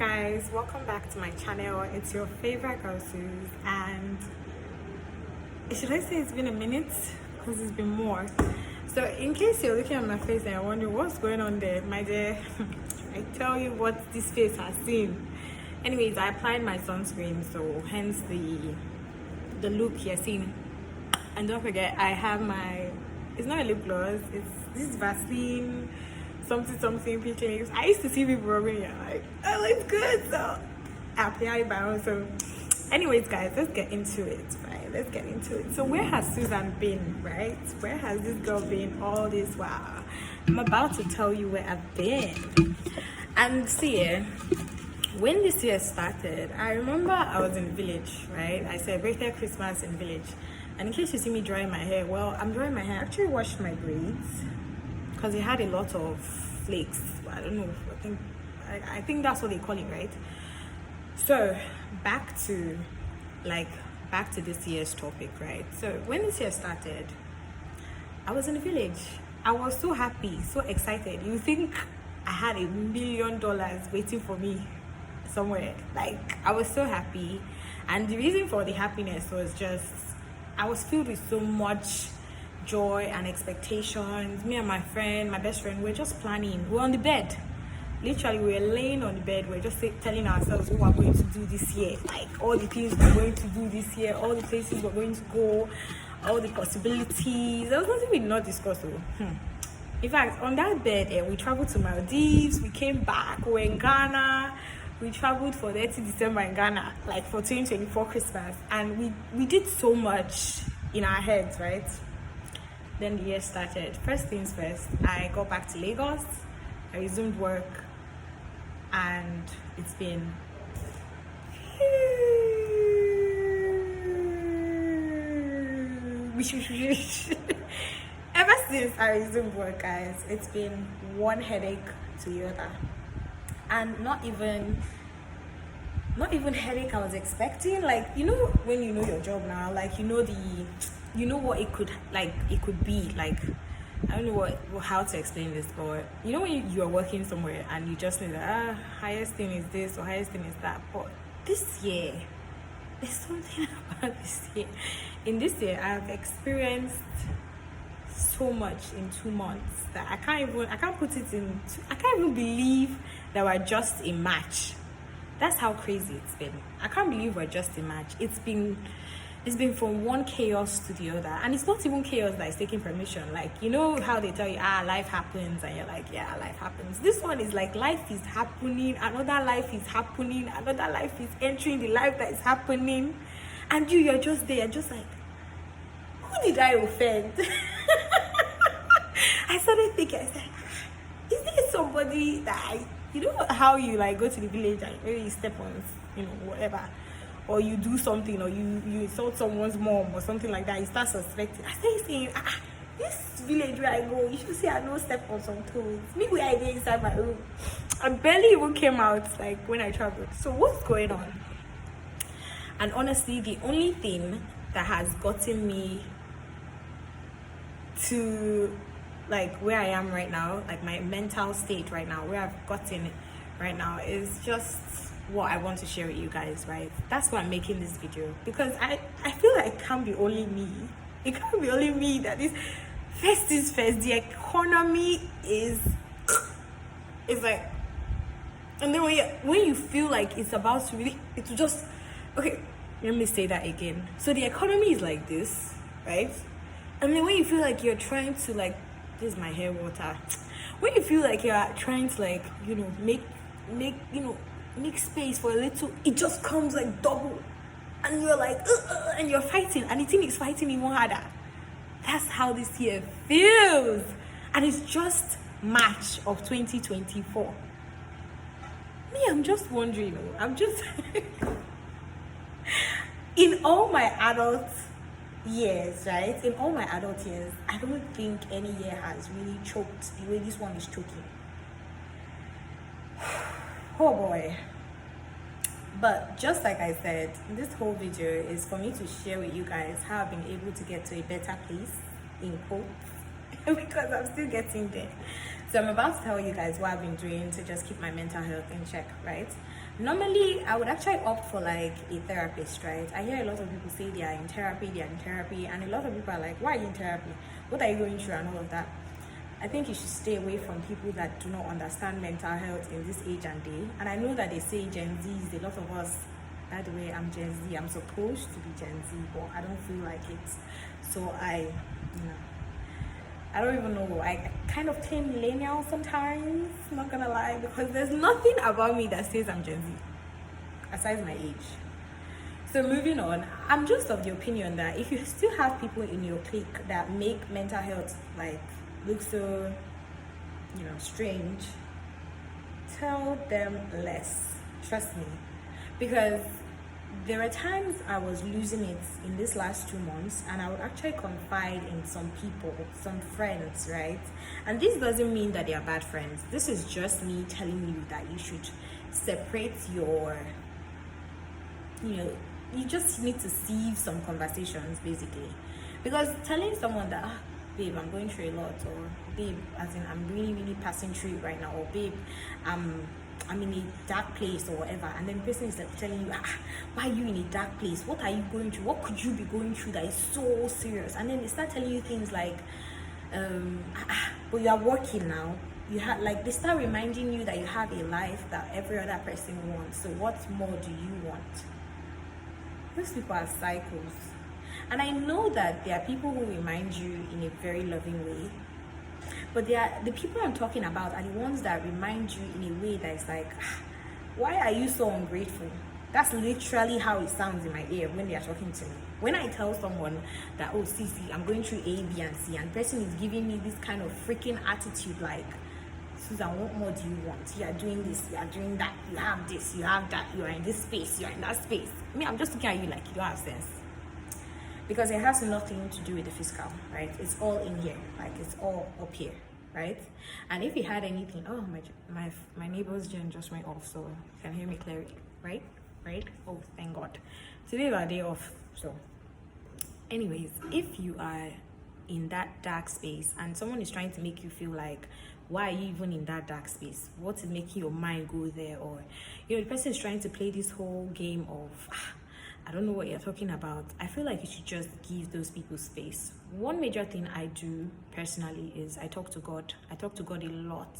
guys, welcome back to my channel. It's your favorite girl SUZZ, and should I say it's been a minute? Because it's been more. So in case you're looking at my face and you're wondering what's going on there, my dear, I tell you what this face has seen. Anyways, I applied my sunscreen, so hence the look you're seeing. And don't forget, I have my, it's not a lip gloss, it's this Vaseline something peach lips. I used to see people rubbing it, like, oh, it's good, so I apply it by own. So anyways guys, let's get into it, right? Let's get into it. So where has Susan been, right? Where has this girl been all this while? I'm about to tell you where I've been. And see, when this year started, I remember I was in the village, right? I celebrated Christmas in village. And in case you see me drying my hair, well, I'm drying my hair. I actually washed my braids because it had a lot of flakes. I don't know, I think that's what they call it, right? So back to this year's topic, right? So when this year started, I was in the village. I was so happy, so excited. You think I had $1 million waiting for me somewhere? Like, I was so happy. And the reason for the happiness was just I was filled with so much joy and expectations. Me and my best friend, we're just planning. We're on the bed. Literally, we're laying on the bed. We're just telling ourselves what we're going to do this year. Like, all the things we're going to do this year, all the places we're going to go, all the possibilities. There was nothing we did not discuss. In fact, on that bed, we traveled to Maldives. We came back. We were in Ghana. We traveled for 30 December in Ghana, like for 2024 Christmas. And we did so much in our heads, right? Then the year started. First things first, I got back to Lagos. I resumed work. And it's been ever since I resumed work, guys, it's been one headache to the other. And not even headache I was expecting. Like, you know, when you know your job now, like, you know what it could be like. I don't know how to explain this, but you know when you are working somewhere and you just know that highest thing is this or highest thing is that. But this year, there's something about this year. In this year, I've experienced so much in 2 months that I can't even believe that we're just a match. That's how crazy it's been. I can't believe we're just a match. It's been from one chaos to the other, and it's not even chaos that is taking permission. Like, you know how they tell you, life happens, and you're like, yeah, life happens. This one is like, life is happening, another life is happening, another life is entering the life that is happening, and you're just there, just like, who did I offend? I started thinking, I said, is there somebody that you know how you like go to the village and maybe you step on, you know, whatever, or you do something, or you insult someone's mom or something like that, you start suspecting. I started saying, this village where I go, you should see I no step on some toes. Me where I did inside my room. I barely even came out like when I traveled. So what's going on? And honestly, the only thing that has gotten me to like where I am right now, like my mental state right now, where I've gotten right now, is just what I want to share with you guys, right? That's why I'm making this video, because I feel like it can't be only me. It can't be only me that this first is first. The economy is like, and then when you feel like it's about to really, it's just, okay, let me say that again. So the economy is like this, right? And then when you feel like you're trying to like, this is my hair water. When you feel like you're trying to like, you know, make space for a little, it just comes like double, and you're like, and you're fighting, and the thing is fighting even harder. That's how this year feels, and it's just March of 2024. Me, I'm just wondering, in all my adult years, right? In all my adult years, I don't think any year has really choked the way this one is choking. Oh boy. But just like I said, this whole video is for me to share with you guys how I've been able to get to a better place, in quotes, because I'm still getting there. So I'm about to tell you guys what I've been doing to just keep my mental health in check, right? Normally, I would actually opt for like a therapist, right? I hear a lot of people say they are in therapy, and a lot of people are like, why are you in therapy? What are you going through and all of that? I think you should stay away from people that do not understand mental health in this age and day. And I know that they say Gen Zs, a lot of us, by the way, I'm Gen Z, I'm supposed to be Gen Z, but I don't feel like it. So I don't even know. I kind of turn millennial sometimes, not gonna lie, because there's nothing about me that says I'm Gen Z, aside my age. So moving on, I'm just of the opinion that if you still have people in your clique that make mental health like look so, strange, tell them less. Trust me, because there are times I was losing it in this last 2 months, and I would actually confide in some people, some friends, right? And this doesn't mean that they are bad friends. This is just me telling you that you should separate your, you just need to sieve some conversations, basically. Because telling someone that, babe, I'm going through a lot, or babe, as in I'm really, really passing through it right now, or babe, I'm in a dark place or whatever, and then the person is like telling you, why are you in a dark place? What are you going through? What could you be going through that is so serious? And then they start telling you things like, but you are working now. You have, like, they start reminding you that you have a life that every other person wants. So what more do you want? Those people are cycles. And I know that there are people who remind you in a very loving way, but the people I'm talking about are the ones that remind you in a way that is like, why are you so ungrateful? That's literally how it sounds in my ear when they are talking to me. When I tell someone that, oh, Cece, I'm going through A, B, and C, and the person is giving me this kind of freaking attitude like, Susan, what more do you want? You are doing this, you are doing that, you have this, you have that, you are in this space, you are in that space. I'm just looking at you like you don't have sense. Because it has nothing to do with the physical, right? It's all in here, like it's all up here, right? And if you had anything, oh, my neighbor's gen just went off, so you can hear me clearly, right? Oh, thank God. Today is our day off. So anyways, if you are in that dark space and someone is trying to make you feel like, why are you even in that dark space? What is making your mind go there? Or the person is trying to play this whole game of, I don't know what you're talking about. I feel like you should just give those people space. One major thing I do personally is I talk to God. I talk to God a lot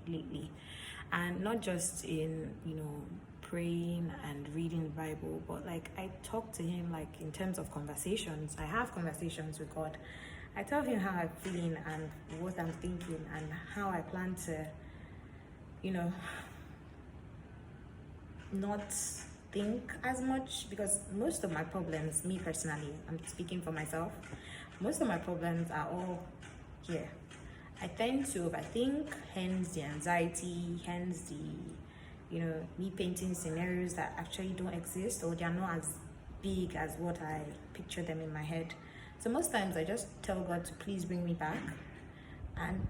lately, and not just in praying and reading the Bible, but like I talk to him like in terms of conversations. I have conversations with God. I tell him how I'm feeling and what I'm thinking and how I plan to, not think as much, because most of my problems, me personally, I'm speaking for myself, most of my problems are all here. I tend to overthink, hence the anxiety, hence the, me painting scenarios that actually don't exist, or they are not as big as what I picture them in my head. So most times I just tell God to please bring me back. And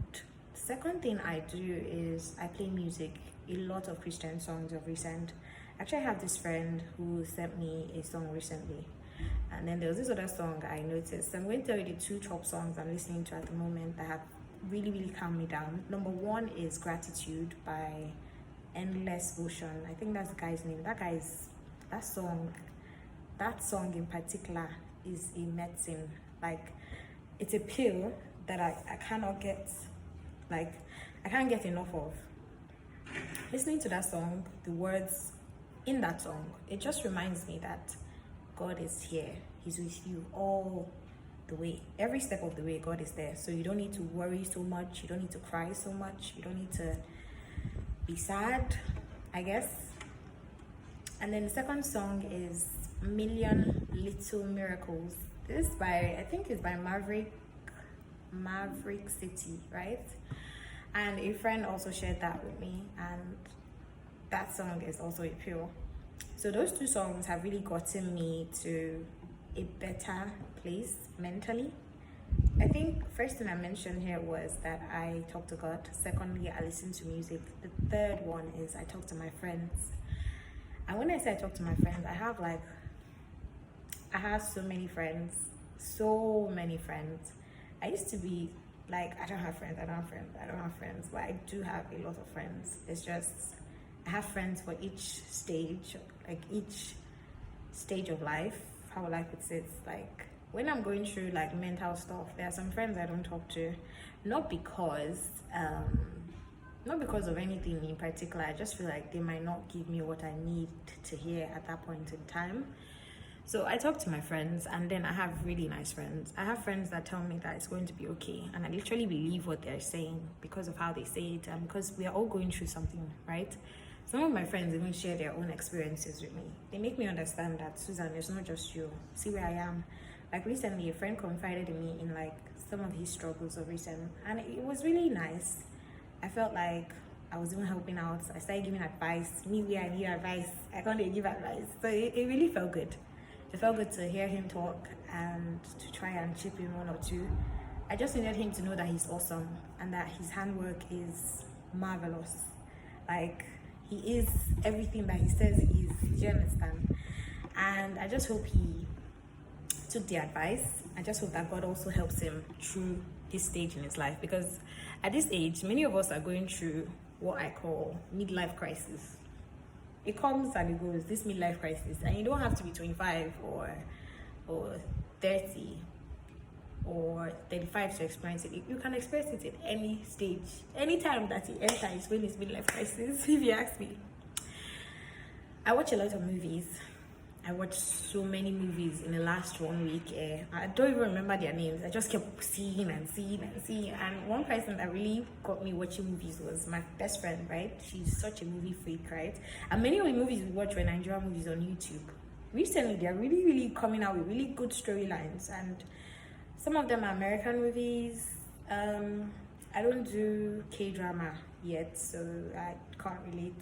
the second thing I do is I play music, a lot of Christian songs of recent. Actually, I have this friend who sent me a song recently, and then there was this other song I noticed. I'm going to tell you the 2 top songs I'm listening to at the moment that have really, really calmed me down. Number 1 is Gratitude by Endless Ocean. I think that's the guy's name. That song in particular is a medicine. Like, it's a pill that I cannot get, like, I can't get enough of. Listening to that song, the words in that song, it just reminds me that God is here. He's with you all the way. Every step of the way, God is there. So you don't need to worry so much. You don't need to cry so much. You don't need to be sad, I guess. And then the second song is Million Little Miracles. This I think it's by Maverick City, right? And a friend also shared that with me, and that song is also a pill. So those 2 songs have really gotten me to a better place mentally. I think first thing I mentioned here was that I talk to God. Secondly, I listen to music. The third one is I talk to my friends. And when I say I talk to my friends, I have so many friends. I used to be Like, I don't have friends, but I do have a lot of friends. It's just, I have friends for each stage, like each stage of life. How will I put it? Like, when I'm going through like mental stuff, there are some friends I don't talk to, not because of anything in particular. I just feel like they might not give me what I need to hear at that point in time. So I talk to my friends, and then I have really nice friends. I have friends that tell me that it's going to be okay, and I literally believe what they're saying because of how they say it, and because we are all going through something, right? Some of my friends even share their own experiences with me. They make me understand that, Susan, it's not just you. See where I am. Like recently, a friend confided in me in like some of his struggles of recent, and it was really nice. I felt like I was even helping out. I started giving advice. Me where I need advice, I can't give advice. So it really felt good. It felt good to hear him talk and to try and chip in one or two. I just needed him to know that he's awesome and that his handwork is marvelous. Like, he is everything that he says he is. Do you understand? And I just hope he took the advice. I just hope that God also helps him through this stage in his life, because at this age, many of us are going through what I call midlife crisis. It comes and it goes, this midlife crisis, and you don't have to be 25 or 30 or 35 to experience it. You can experience it at any stage, any time that it enters when it's midlife crisis. If you ask me, I watch a lot of movies. I watched so many movies in the last 1 week. I don't even remember their names. I just kept seeing. And one person that really got me watching movies was my best friend, right? She's such a movie freak, right? And many of the movies we watch were Nigerian movies on YouTube. Recently, they're really, really coming out with really good storylines. And some of them are American movies. I don't do K-drama yet, so I can't relate.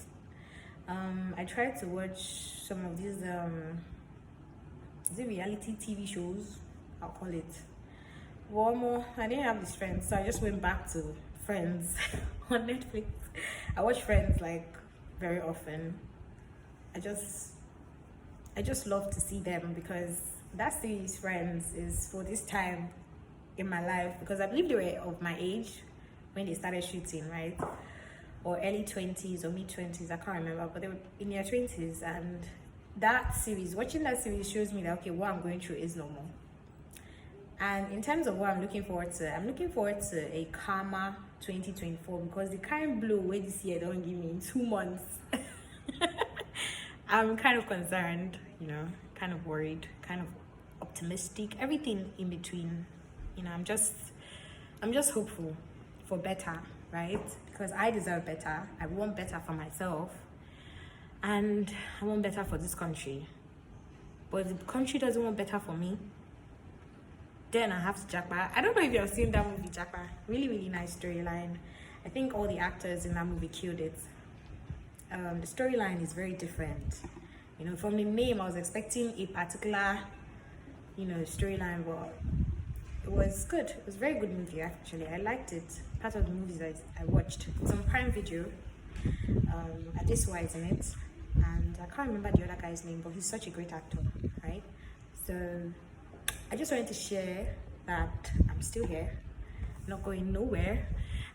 I tried to watch some of these reality TV shows, I'll call it. One more, I didn't have this Friends, so I just went back to Friends on Netflix. I watch Friends like very often. I just love to see them, because that series Friends is for this time in my life, because I believe they were of my age when they started shooting, right? Or early 20s or mid 20s, I can't remember, but they were in their 20s. And that series, watching that series shows me that, okay, what I'm going through is normal. And in terms of what I'm looking forward to a calmer 2024, because the kind blow where this year don't give me in 2 months. I'm kind of concerned, kind of worried, kind of optimistic, everything in between. I'm just hopeful for better, right? Because I deserve better. I want better for myself, and I want better for this country. But if the country doesn't want better for me, then I have to jackpot. I don't know if you've seen that movie, Jackpot. Really, really nice storyline. I think all the actors in that movie killed it. The storyline is very different. From the name, I was expecting a particular, storyline, but it was good. It was a very good movie, actually. I liked it. Part of the movies I watched. It's on Prime Video. Adesua is in it. And I can't remember the other guy's name, but he's such a great actor, right? So I just wanted to share that I'm still here, not going nowhere.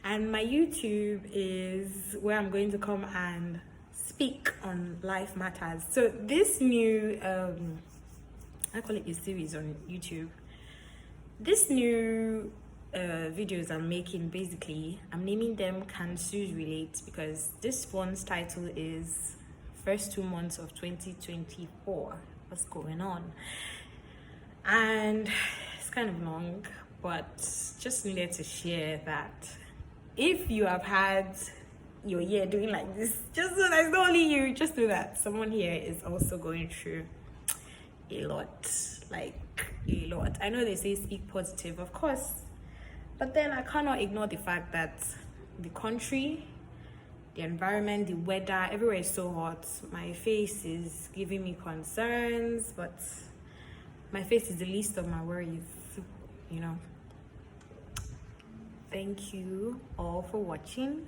And my YouTube is where I'm going to come and speak on life matters. So this new, I call it a series on YouTube. This new videos I'm making, basically, I'm naming them Can SUZZ Relate, because this one's title is First 2 Months of 2024. What's going on? And it's kind of long, but just needed to share that if you have had your year doing like this, just so that it's not only you, just know that someone here is also going through a lot, like a lot. I know they say speak positive, of course, but then I cannot ignore the fact that the country, the environment, the weather, everywhere is so hot. My face is giving me concerns, but my face is the least of my worries, Thank you all for watching,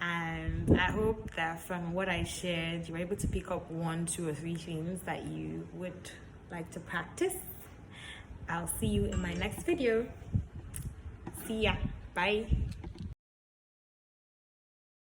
and I hope that from what I shared, you were able to pick up 1, 2, or 3 things that you would like to practice. I'll see you in my next video. See ya. Bye.